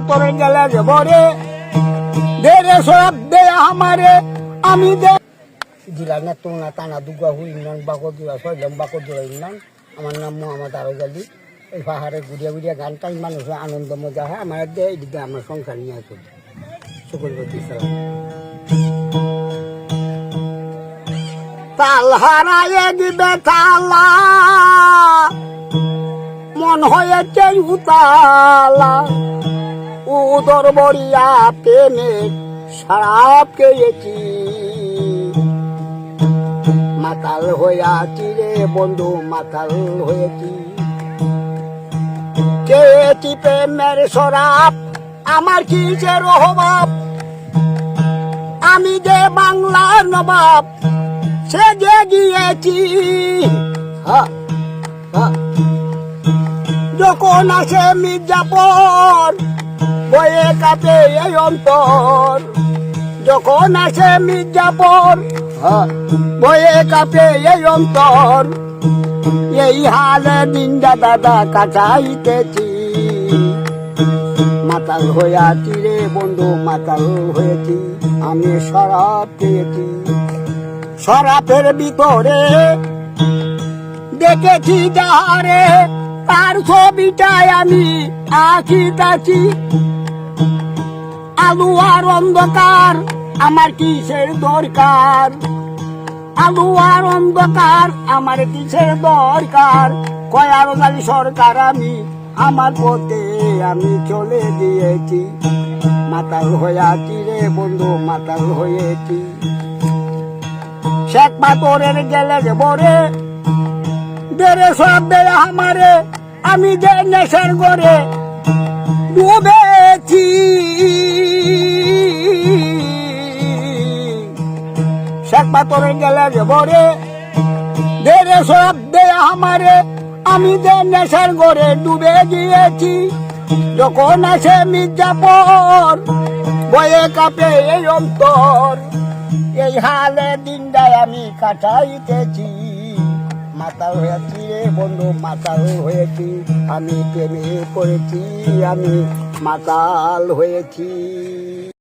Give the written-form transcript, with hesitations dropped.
পাথরে গেলে বরে দেরে সব দে আমারে আমি দে দিলা না তো না টানা দুগা হুই নান বাকদুরা সইলাম বাকদুরা নান আমার নাম মোহাম্মদ আরজালি এই পাহাড়ে ঘুরিয়া ঘুরিয়া গান টাই মানুষের আনন্দ মজা হয় আমার দে এদিকে আমার সংসার নিয়ে চলি শুকরবতী সালাম তাল হারায়ে দিবে তালা মন হয়েছে উতালা উদর বরিয়া প্রেমে শরাব খেয়েছি মাতাল হইয়াছি রে বন্ধু মাতাল হয়েছি খেয়েছি প্রেমের শরাব আমার কিসের অভাব আমি যে বাংলার নবাব সে যে গিয়েছি যখন আসে মির্জাপুর বয়ে কাটে এই অন্তর যখন আসে মির্জাপুর বয়ে কাটে এই অন্তর এই হালে দিনটা দাদা কাটাইতেছি মাতাল হইয়াছি রে বন্ধু মাতাল হয়েছি আমি শরাব পেয়েছি শরাবের ভিতরে দেখেছি যাহারে তার ছবিটাই আমি আঁকিতাছি আলু আর অন্ধকার আমার কিসের দরকার আলু আর অন্ধকার আমার কিসের দরকার কয়ার জালি সরকার আমি আমার পথে আমি চলে দিয়েছি মাতাল হইয়াছি রে বন্ধু মাতাল হয়েছি শেখ পাথরের গেলে বরে দেরে সব দেয় আমারে আমি যে নেশার ঘরে ডুবেছি শেখ পাথরের গেলে বরে দেরে সব দেয় আমারে আমি যে নেশার ঘরে ডুবে গিয়েছি যখন আসে মির্জাপুর বয়ে কাঁপে এই অন্তর এই হালে দিনটাই আমি কাটাইতেছি মাতাল হয়েছি রে বন্ধু মাতাল হয়েছি আমি প্রেমে পড়েছি আমি মাতাল হয়েছি।